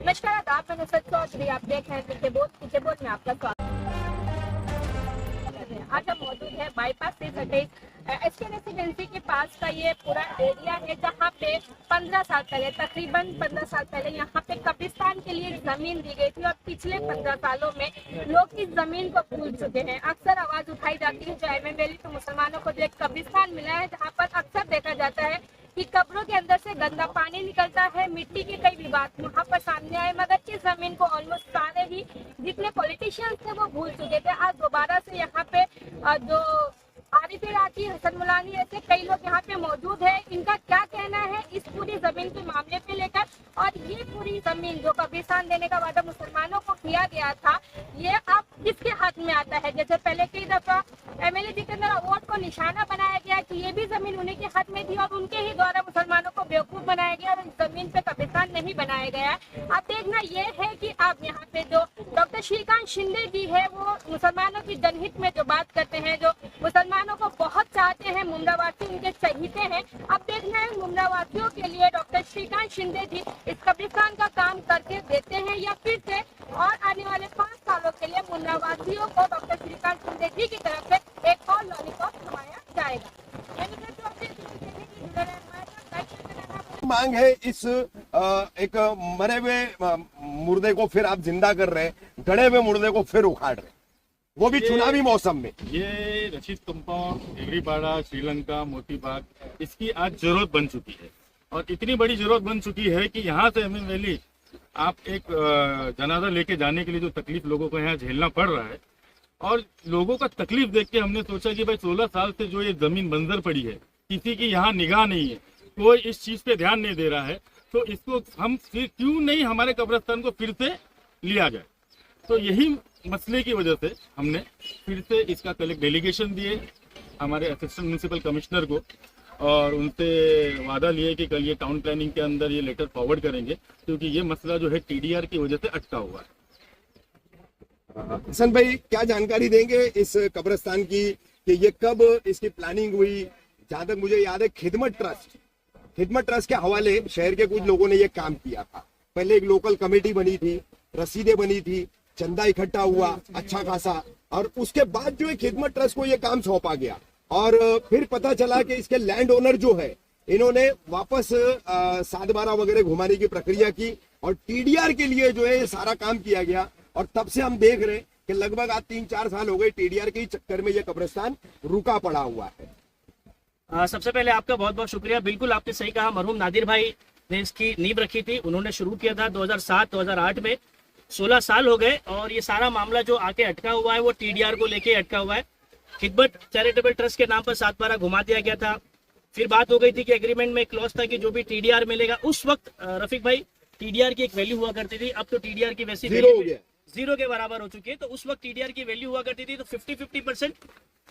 नमस्कार आदाब, मैं नुसरत चौधरी। आप देख रहे हैं पीछे बोल में आपका स्वागत है। आज हम मौजूद है बाईपास से सटे एसके रेसिडेंसी के पास का ये पूरा एरिया है, जहाँ पे 15 साल पहले, तकरीबन 15 साल पहले यहाँ पे कब्रिस्तान के लिए जमीन दी गई थी और पिछले 15 सालों में लोग इस जमीन को भूल चुके हैं। अक्सर आवाज उठाई जाती है जो एमएम वैली तो मुसलमानों को जो एक कब्रिस्तान मिला है, जहाँ पर अक्सर देखा जाता है कि कब्रों के अंदर से गंदा पानी निकलता है, मिट्टी के कई विवाद वहाँ पर सामने आए, मगर इस जमीन को ऑलमोस्ट सारे ही जितने पॉलिटिशियंस थे वो भूल चुके थे। आज दोबारा से यहाँ पे जो आरिफ राठी, हसन मुलानी ऐसे कई लोग यहाँ पे मौजूद है। इनका क्या कहना है इस पूरी जमीन के मामले पे लेकर, और ये पूरी जमीन जो कब्रिस्तान देने का वादा मुसलमानों को किया गया था, ये अब किसके हाथ में आता है? जैसे पहले कई दफा एमएलए जितेंद्र अवार्ड को निशाना बनाया गया कि ये भी जमीन उन्हीं के हाथ में थी और उनके ही द्वारा मुसलमानों को बेवकूफ बनाया गया और इस जमीन पे कब्रिस्तान नहीं बनाया गया। अब देखना ये है कि अब यहाँ पे जो डॉक्टर श्रीकांत शिंदे जी है वो मुसलमानों की जनहित में जो बात करते हैं, जो मुसलमानों को बहुत चाहते हैं, मुमदावासी उनके चहीते हैं। अब देखना है मुमदावासियों के लिए डॉक्टर श्रीकांत शिंदे जी इस कब्रिस्तान का काम करके देते हैं या फिर से और आने वाले 5 सालों के लिए मुमदावासियों को डॉक्टर श्रीकांत शिंदे जी की तरफ से एक और लॉलीपॉप थमाया जाएगा। मांग है इस एक मरे हुए मुर्दे को फिर आप जिंदा कर रहे हैं, गड़े हुए मुर्दे को फिर उखाड़ रहे हैं, वो भी चुनावी मौसम में। ये रशीद कंपाउंड, एग्रीपाड़ा, श्रीलंका, मोती बाग, इसकी आज जरूरत बन चुकी है और इतनी बड़ी जरूरत बन चुकी है कि यहाँ से एमएम वैली आप एक जनाजा लेके जाने के लिए जो तकलीफ लोगों को यहाँ झेलना पड़ रहा है, और लोगों का तकलीफ देख के हमने सोचा कि भाई 16 साल से जो ये जमीन बंजर पड़ी है, किसी की यहाँ निगाह नहीं है, कोई इस चीज पे ध्यान नहीं दे रहा है, तो इसको हम फिर क्यों नहीं हमारे कब्रिस्तान को फिर से लिया जाए। तो यही मसले की वजह से हमने फिर से इसका कल एक डेलीगेशन दिए हमारे असिस्टेंट म्युनिसिपल कमिश्नर को और उनसे वादा लिए कि कल ये टाउन प्लानिंग के अंदर ये लेटर फॉरवर्ड करेंगे, क्योंकि ये मसला जो है टीडीआर की वजह से अटका हुआ है। हसन भाई क्या जानकारी देंगे इस कब्रिस्तान की कि ये कब इसकी प्लानिंग हुई? जहां तक मुझे याद है खिदमत ट्रस्ट के हवाले शहर के कुछ लोगों ने ये काम किया था। पहले एक लोकल कमेटी बनी थी, रसीदें बनी थी, चंदा इकट्ठा हुआ अच्छा खासा, और उसके बाद जो है खिदमत ट्रस्ट को ये काम सौंपा गया और फिर पता चला कि इसके लैंड ओनर जो है इन्होंने वापस 7/12 वगैरह घुमाने की प्रक्रिया की और टीडीआर के लिए जो है ये सारा काम किया गया। और तब से हम देख रहे हैं कि लगभग आज 3-4 साल हो गए टीडीआर के चक्कर में ये कब्रिस्तान रुका पड़ा हुआ है। सबसे पहले आपका बहुत बहुत शुक्रिया। बिल्कुल आपने सही कहा, मरहूम नादिर भाई ने इसकी नींव रखी थी, उन्होंने शुरू किया था 2007-2008 में। 16 साल हो गए और ये सारा मामला जो आके अटका हुआ है वो टीडीआर को लेके अटका हुआ है। खिदमत चैरिटेबल ट्रस्ट के नाम पर 7/12 घुमा दिया गया था। फिर बात हो गई थी कि एग्रीमेंट में क्लॉज था कि जो भी टीडीआर मिलेगा, उस वक्त रफीक भाई टीडीआर की एक वैल्यू हुआ करती थी, अब तो टीडीआर की वैसी जीरो के बराबर हो चुकी है। तो उस वक्त टीडीआर की वैल्यू हुआ करती थी, तो 50-50%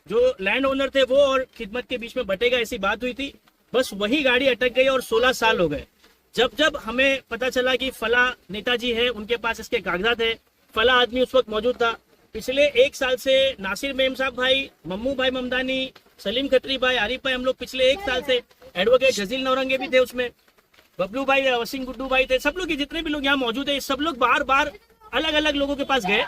जो लैंड ओनर थे वो और खिदमत के बीच में बटेगा, ऐसी बात हुई थी। बस वही गाड़ी अटक गई और 16 साल हो गए। जब हमें पता चला कि फला नेताजी है, उनके पास इसके कागजात है, फला आदमी उस वक्त मौजूद था। पिछले 1 साल से नासिर मेम साहब भाई, मम्मू भाई ममदानी, सलीम खत्री भाई, आरिफ भाई, हम लोग पिछले 1 साल से, एडवोकेट जजील नौरंगे भी थे उसमें, बबलू भाई, वसीम गुड्डू भाई थे, सब लोग जितने भी लोग यहाँ मौजूद है, सब लोग बार बार अलग अलग लोगों के पास गए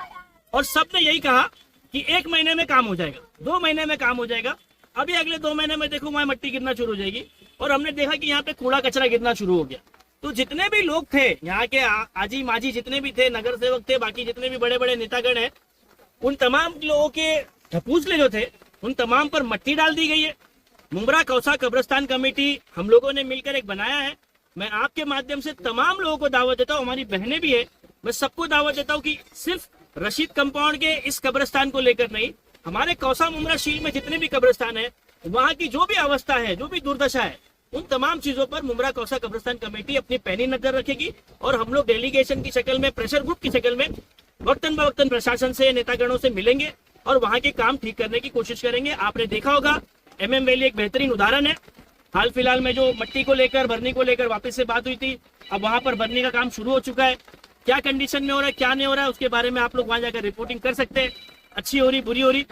और सबने यही कहा कि 1 महीने में काम हो जाएगा, 2 महीने में काम हो जाएगा। अभी अगले 2 महीने में देखो वहां मट्टी गिरना शुरू हो जाएगी और हमने देखा कि यहाँ पे कूड़ा कचरा गिरना शुरू हो गया। तो जितने भी लोग थे यहाँ के आजी माजी जितने भी थे, नगर सेवक थे, बाकी जितने भी बड़े बड़े नेतागण हैं, उन तमाम लोगों के ढपूसले जो थे उन तमाम पर मट्टी डाल दी गई है। मुमरा कौसा कब्रिस्तान कमेटी हम लोगों ने मिलकर एक बनाया है। मैं आपके माध्यम से तमाम लोगों को दावत देता हूँ, हमारी बहनें भी है, मैं सबको दावत देता हूँ कि सिर्फ रशीद कंपाउंड के इस कब्रिस्तान को लेकर नहीं, हमारे कौसा मुमरा शील में जितने भी कब्रिस्तान है, वहाँ की जो भी अवस्था है, जो भी दुर्दशा है, उन तमाम चीजों पर मुमरा कौसा कब्रिस्तान कमेटी अपनी पैनी नजर रखेगी और हम लोग डेलीगेशन की शक्ल में, प्रेशर ग्रुप की शक्ल में वक्तन बवक्तन प्रशासन से, नेतागणों से मिलेंगे और वहाँ के काम ठीक करने की कोशिश करेंगे। आपने देखा होगा एमएम वैली एक बेहतरीन उदाहरण है। हाल फिलहाल में जो मट्टी को लेकर, भरनी को लेकर वापस से बात हुई थी, अब वहाँ पर भरनी का काम शुरू हो चुका है। क्या कंडीशन में हो रहा है, क्या नहीं हो रहा है, उसके बारे में आप लोग वहाँ जाकर रिपोर्टिंग कर सकते हैं, अच्छी हो रही, बुरी हो रही।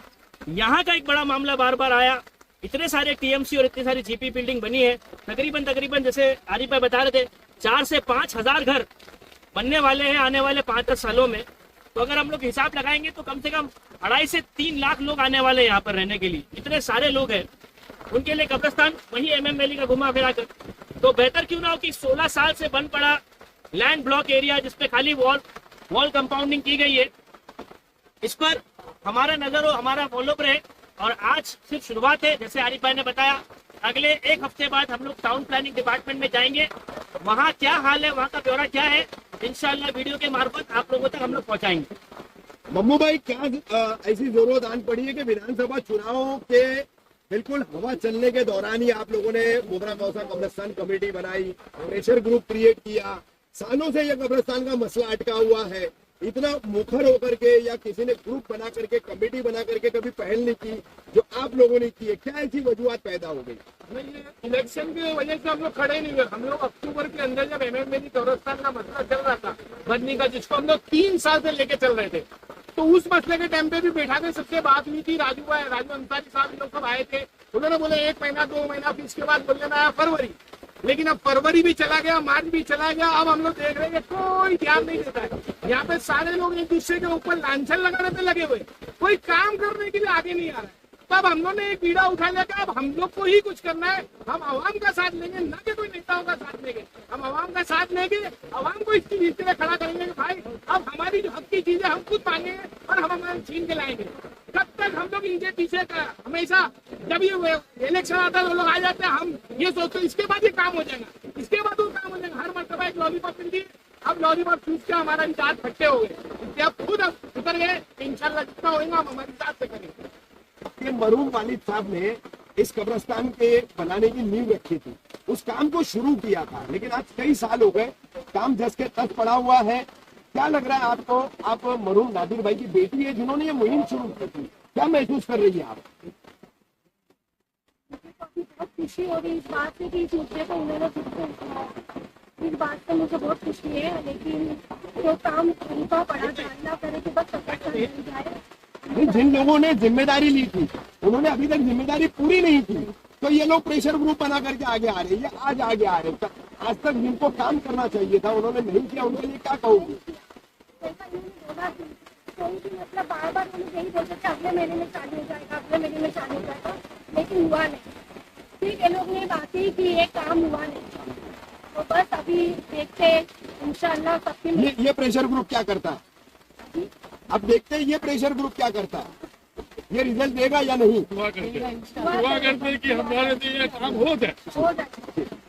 यहाँ का एक बड़ा मामला बार बार आया, इतने सारे टीएमसी और इतनी सारी जीपी बिल्डिंग बनी है, तकरीबन जैसे आरिफ भाई बता रहे थे 4 से 5 हजार घर बनने वाले हैं आने वाले 5-10 सालों में। तो अगर हम लोग हिसाब लगाएंगे तो कम से कम 2.5 से 3 लाख लोग आने वाले हैं यहाँ पर रहने के लिए। इतने सारे लोग हैं, उनके लिए कब्रिस्तान वही MM वैली का घुमा फिरा कर। तो बेहतर क्यों ना हो कि 16 साल से बन पड़ा लैंड ब्लॉक एरिया जिसपे खाली वॉल कंपाउंडिंग की गई है, इस पर हमारा नजर हो, हमारा फॉलोअप रहे। और आज सिर्फ शुरुआत है, जैसे आरिफ भाई ने बताया, अगले 1 हफ्ते बाद हम लोग टाउन प्लानिंग डिपार्टमेंट में जाएंगे, वहाँ क्या हाल है, वहाँ का ब्यौरा क्या है, इंशाल्लाह वीडियो के मार्फत आप लोगों तक हम लोग पहुँचाएंगे। मम्मू भाई, क्या ऐसी जरूरत आन पड़ी है कि विधानसभा चुनावों के बिल्कुल हवा चलने के दौरान ही आप लोगों ने मुद्रा कौसा कब्रिस्तान कमेटी बनाई, प्रेशर ग्रुप क्रिएट किया? सालों से यह कब्रिस्तान का मसला अटका हुआ है, इतना मुखर होकर के या किसी ने ग्रुप बना करके कमेटी बना करके कभी पहल नहीं की जो आप लोगों ने की है? क्या ऐसी वजूहत पैदा हो गई? नहीं, इलेक्शन की वजह से हम लोग खड़े नहीं हुए। हम लोग अक्टूबर के अंदर जब MM वैली कब्रिस्तान का मसला चल रहा था बनने का, जिसको हम लोग 3 साल से लेके चल रहे थे, तो उस मसले के टाइम पे भी बैठा के सबसे बात हुई थी। राजू अंसारी साहब लोग सब आए थे, उन्होंने बोले 1 महीना 2 महीना, फिर इसके बाद बोलने में आया फरवरी। लेकिन अब फरवरी भी चला गया, मार्च भी चला गया, अब हम लोग देख रहे हैं कोई ध्यान नहीं देता है। यहाँ पे सारे लोग एक दूसरे के ऊपर लांछन लगाने पे लगे हुए, कोई काम करने के लिए आगे नहीं आ रहा है। तब हम लोग ने एक बीड़ा उठा लिया कि अब हम लोग को ही कुछ करना है, हम आवाम का साथ लेंगे, न कि कोई नेताओं का साथ लेंगे। हम आवाम का साथ लेंगे, आवाम को इस चीज के लिए खड़ा करेंगे कि भाई अब हमारी जो हक की चीजें हम खुद मांगेंगे और हम हमारे छीन के लाएंगे। कब तक हम लोग इनके पीछे का? हमेशा जब ये इलेक्शन आता है वो लोग आ जाते हैं, हम ये सोचते हैं इसके बाद ये काम हो जाएगा, इसके बाद वो काम हो जाएगा। हर मरतबा एक लॉलीपॉप मिलती है, अब लॉलीपॉप चूस के हमारा इंचार्ज फट्टे हो गए, इसलिए अब खुद उतर गए। इंशाल्लाह जितना होगा हम हमारे साथ से करेंगे। कि मरहूम वालिद साहब ने इस कब्रिस्तान के बनाने की नींव रखी थी, उस काम को शुरू किया था, लेकिन आज कई साल हो गए, काम जस के तस पड़ा हुआ है। क्या लग रहा है आपको? आप मरहूम नादिर भाई की बेटी है जिन्होंने ये मुहिम शुरू की थी, क्या महसूस कर रही है आप? बहुत खुशी हो रही इस बात से कि इस मुद्दे को उन्होंने खुद को उठाया। इस बात से मुझे बहुत खुशी है, लेकिन जो काम खलीफा पड़ा था, अल्लाह करे कि बस सफल मिल जाए। जिन लोगों ने जिम्मेदारी ली थी उन्होंने अभी तक जिम्मेदारी पूरी नहीं की, तो ये लोग प्रेशर ग्रुप बना करके आगे आ रहे हैं, ये आज आगे आ रहे हैं। आज तक जिनको काम करना चाहिए था उन्होंने नहीं किया, उनके लिए क्या कहोगे? कोई भी मतलब बार बार उन्हें यही बोलते थे अगले महीने में चालू हो जाएगा, अगले महीने में चालू हो जाएगा, लेकिन हुआ नहीं। ठीक, ये लोग ने बातें की, ये काम हुआ नहीं, तो बस अभी देखते इंशाल्लाह सबकी। ये प्रेशर ग्रुप क्या करता है? अब देखते हैं ये प्रेशर ग्रुप क्या करता है, ये रिजल्ट देगा या नहीं। दुआ करते कि हमारे से ये काम हो जाए।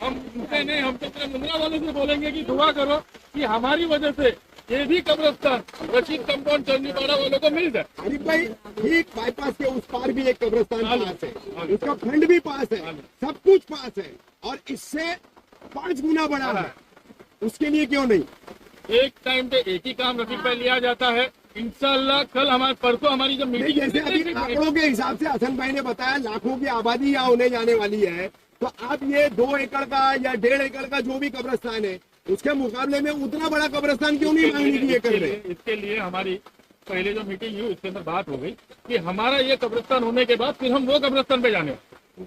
हम उनसे नहीं, हम तो अपने मुंद्रा वालों से बोलेंगे कि दुआ करो कि हमारी वजह से ये भी कब्रिस्तान रशीद कंपाउंड चंडीपाड़ा वालों को मिल जाए। आरिफ भाई, ठीक बाईपास के उस पार भी एक कब्रिस्तान पास है, उसका फंड भी पास है, सब कुछ पास है, और इससे 5 गुना बड़ा है, उसके लिए क्यों नहीं? एक टाइम पे एक ही काम रफीक भाई लिया जाता है। इंशाल्लाह कल हमारे परसों हमारी जो नहीं, मीटिंग जैसे अभी आंकड़ों के हिसाब से हसन भाई ने बताया लाखों की आबादी यहाँ होने जाने वाली है, तो आप ये 2 एकड़ का या 1.5 एकड़ का जो भी कब्रिस्तान है उसके मुकाबले में उतना बड़ा कब्रिस्तान क्यों नहीं मांगने की ये कर रहे? इसके लिए हमारी पहले जो मीटिंग हुई उसके अंदर बात हो गई कि हमारा ये कब्रिस्तान होने के बाद फिर हम वो कब्रिस्तान पे जाने।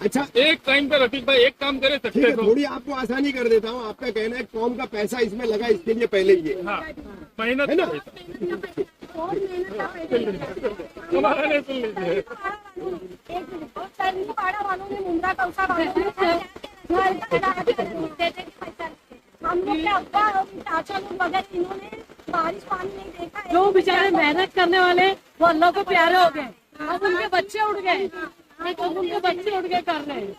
अच्छा, एक टाइम पे रफीक भाई एक काम करे ठीक सकते है, थोड़ी आपको आसानी कर देता हूँ। आपका कहना है कौम का पैसा इसमें लगा, इसके लिए पहले ये हाँ मेहनत है ना? हमारा नहीं सुन लीजिए। वालों ने मुंद्रा कौसा हम लोग के अब्बा और चाचा लोग वगैरह इन्होंने बारिश पानी नहीं देखा है। जो बेचारे मेहनत करने वाले वो अल्लाह को प्यारे हो गए, अब उनके बच्चे उड़ गए, अब उनके बच्चे उड़ गए कर रहे हैं।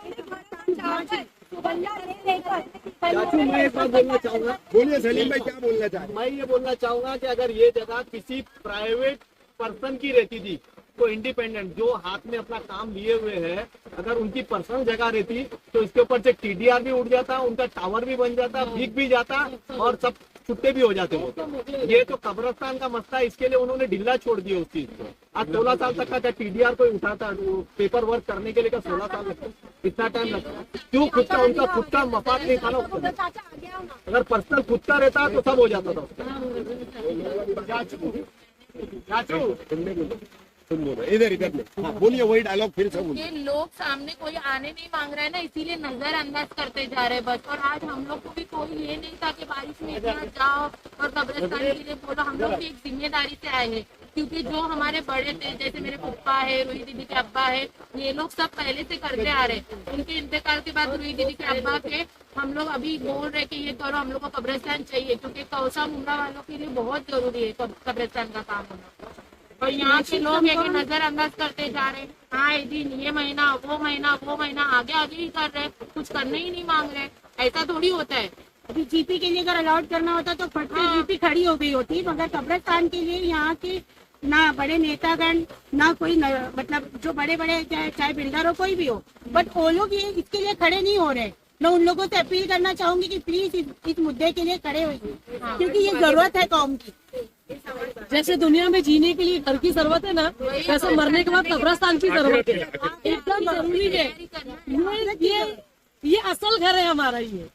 चाचू, मैं एक बात बोलना चाहूंगा। बोलिए सलीम भाई, क्या बोलना चाह रहे हैं? मैं ये बोलना चाहूंगा कि अगर ये जगह किसी प्राइवेट पर्सन की रहती थी तो इंडिपेंडेंट जो हाथ में अपना काम लिए हुए है, अगर उनकी पर्सनल जगह रहती तो इसके ऊपर से TDR भी उड़ जाता, उनका टावर भी बन जाता, बिक भी जाता और सब छुट्टे भी हो जाते वो। ये तो कब्रिस्तान का मसला है, इसके लिए उन्होंने ढीला छोड़ दिया उस चीज को। आज 16 साल तक का TDR कोई उठाता, पेपर वर्क करने के लिए का 16 साल लगता, इतना टाइम लगता, क्यों? खुद का उनका खुद का मफाद नहीं था ना उसका। अगर पर्सनल खुद का रहता तो सब हो जाता था उसका। सुन लो इधर इधर में, हाँ बोलिए वही डायलॉग फिर से बोलिए। ये लोग सामने कोई आने नहीं मांग रहा है ना, इसीलिए नजरअंदाज करते जा रहे हैं बस। और आज हम लोग को भी कोई ये नहीं था कि बारिश में इतना जाओ और कब्रिस्तान के लिए बोलो। हम लोग भी एक जिम्मेदारी से आए हैं, क्योंकि जो हमारे बड़े थे, जैसे मेरे पप्पा है, रूही दीदी के अब्बा है, ये लोग सब पहले से करते आ रहे हैं। उनके इंतकाल के बाद रूही दीदी के अब्बा के हम लोग अभी बोल रहे कि ये करो, हम लोग को कब्रिस्तान चाहिए, क्योंकि कौसा मुंडा वालों के लिए बहुत जरूरी है कब्रिस्तान का काम होना। और यहाँ के लोग एक नजरअंदाज करते जा रहे हैं, हाँ दिन ये महीना वो महीना आगे आगे ही कर रहे हैं, कुछ करने ही नहीं मांग रहे। ऐसा थोड़ी होता है। अभी जीपी के लिए अगर अलाउड करना होता तो फट से जीपी खड़ी हो गई होती, मगर कब्रिस्तान के लिए यहाँ के ना बड़े नेतागण, ना कोई मतलब जो बड़े बड़े चाहे बिल्डर हो कोई भी हो, बट वो लोग ये इसके लिए खड़े नहीं हो रहे। मैं उन लोगों से अपील करना चाहूंगी कि प्लीज इस मुद्दे के लिए खड़े होइए, क्योंकि ये जरूरत है कौम की। जैसे दुनिया में जीने के लिए घर की जरूरत है ना, वैसे मरने के बाद कब्रिस्तान की जरूरत है, एकदम जरूरी है। ये असल घर है हमारा ये।